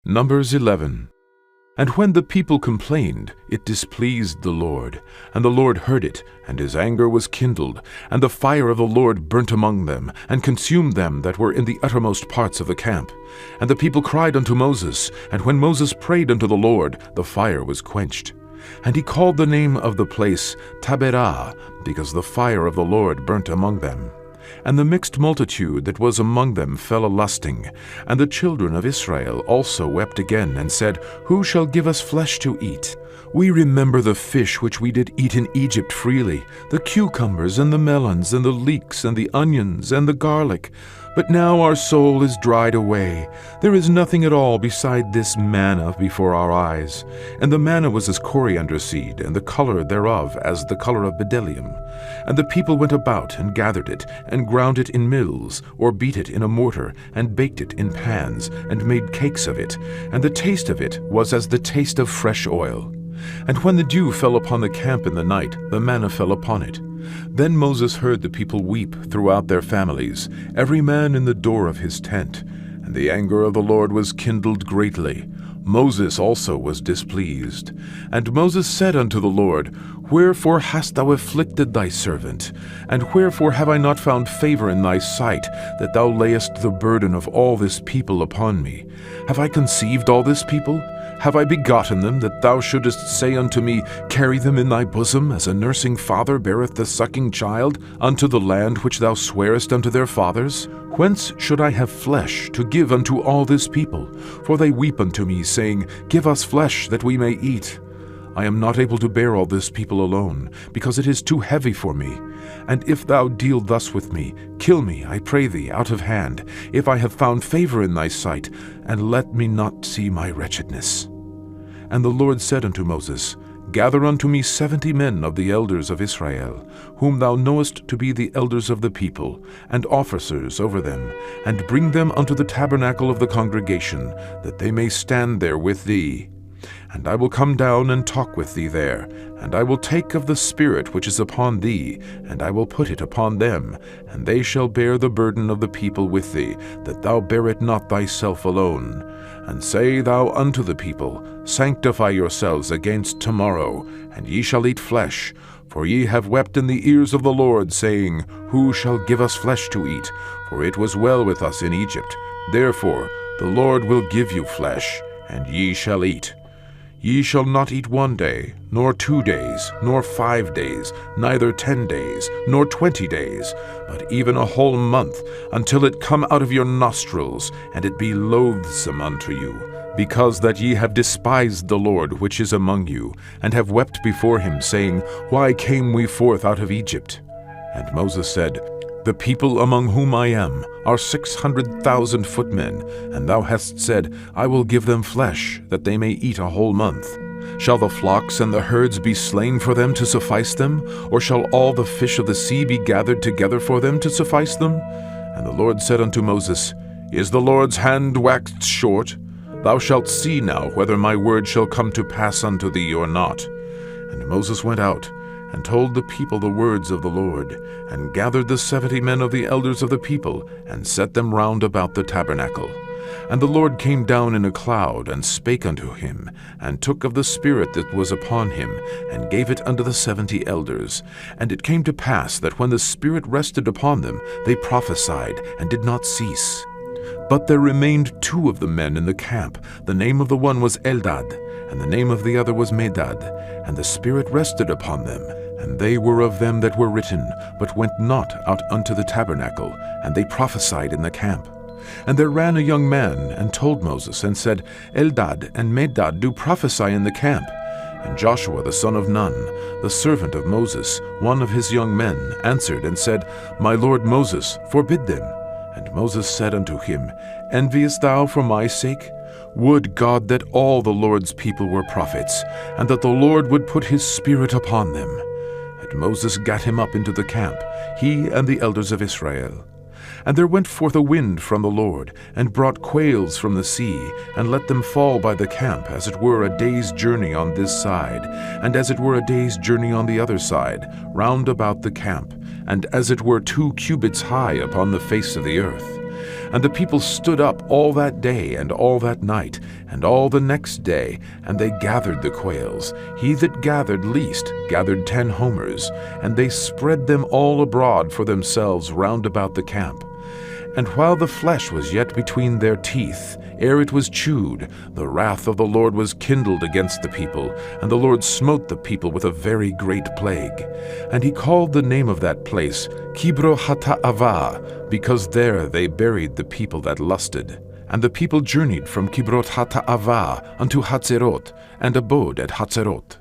Numbers 11. And when the people complained, it displeased the Lord. And the Lord heard it, and his anger was kindled. And the fire of the Lord burnt among them, and consumed them that were in the uttermost parts of the camp. And the people cried unto Moses, and when Moses prayed unto the Lord, the fire was quenched. And he called the name of the place Taberah, because the fire of the Lord burnt among them. And the mixed multitude that was among them fell a-lusting. And the children of Israel also wept again, and said, Who shall give us flesh to eat? We remember the fish which we did eat in Egypt freely, the cucumbers and the melons and the leeks and the onions and the garlic. But now our soul is dried away. There is nothing at all beside this manna before our eyes. And the manna was as coriander seed, and the color thereof as the color of bdellium. And the people went about and gathered it, and ground it in mills, or beat it in a mortar, and baked it in pans, and made cakes of it. And the taste of it was as the taste of fresh oil. And when the dew fell upon the camp in the night, the manna fell upon it. Then Moses heard the people weep throughout their families, every man in the door of his tent. And the anger of the Lord was kindled greatly. Moses also was displeased. And Moses said unto the Lord, Wherefore hast thou afflicted thy servant? And wherefore have I not found favor in thy sight, that thou layest the burden of all this people upon me? Have I conceived all this people? Have I begotten them, that thou shouldest say unto me, Carry them in thy bosom, as a nursing father beareth the sucking child, unto the land which thou swarest unto their fathers? Whence should I have flesh to give unto all this people? For they weep unto me, saying, Give us flesh, that we may eat. I am not able to bear all this people alone, because it is too heavy for me. And if thou deal thus with me, kill me, I pray thee, out of hand, if I have found favor in thy sight, and let me not see my wretchedness. And the Lord said unto Moses, Gather unto me 70 men of the elders of Israel, whom thou knowest to be the elders of the people, and officers over them, and bring them unto the tabernacle of the congregation, that they may stand there with thee. And I will come down and talk with thee there, and I will take of the Spirit which is upon thee, and I will put it upon them, and they shall bear the burden of the people with thee, that thou bear it not thyself alone. And say thou unto the people, Sanctify yourselves against tomorrow, and ye shall eat flesh. For ye have wept in the ears of the Lord, saying, Who shall give us flesh to eat? For it was well with us in Egypt. Therefore the Lord will give you flesh, and ye shall eat. Ye shall not eat 1 day, nor 2 days, nor 5 days, neither 10 days, nor 20 days, but even a whole month, until it come out of your nostrils, and it be loathsome unto you, because that ye have despised the Lord which is among you, and have wept before him, saying, Why came we forth out of Egypt? And Moses said, The people among whom I am are 600,000 footmen, and thou hast said, I will give them flesh, that they may eat a whole month. Shall the flocks and the herds be slain for them to suffice them? Or shall all the fish of the sea be gathered together for them to suffice them? And the Lord said unto Moses, Is the Lord's hand waxed short? Thou shalt see now whether my word shall come to pass unto thee or not. And Moses went out, and told the people the words of the Lord, and gathered the 70 men of the elders of the people, and set them round about the tabernacle. And the Lord came down in a cloud, and spake unto him, and took of the Spirit that was upon him, and gave it unto the 70 elders. And it came to pass that when the Spirit rested upon them, they prophesied, and did not cease. But there remained 2 of the men in the camp. The name of the one was Eldad, and the name of the other was Medad. And the Spirit rested upon them, and they were of them that were written, but went not out unto the tabernacle, and they prophesied in the camp. And there ran a young man, and told Moses, and said, Eldad and Medad do prophesy in the camp. And Joshua the son of Nun, the servant of Moses, one of his young men, answered and said, My lord Moses, forbid them. And Moses said unto him, Enviest thou for my sake? Would God that all the Lord's people were prophets, and that the Lord would put his Spirit upon them. And Moses gat him up into the camp, he and the elders of Israel. And there went forth a wind from the Lord, and brought quails from the sea, and let them fall by the camp, as it were a day's journey on this side, and as it were a day's journey on the other side, round about the camp, and as it were 2 cubits high upon the face of the earth. And the people stood up all that day and all that night, and all the next day, and they gathered the quails. He that gathered least gathered 10 homers, and they spread them all abroad for themselves round about the camp. And while the flesh was yet between their teeth, ere it was chewed, the wrath of the Lord was kindled against the people, and the Lord smote the people with a very great plague. And he called the name of that place Kibroth-hattaavah, because there they buried the people that lusted. And the people journeyed from Kibroth-hattaavah unto Hatzerot, and abode at Hatzerot.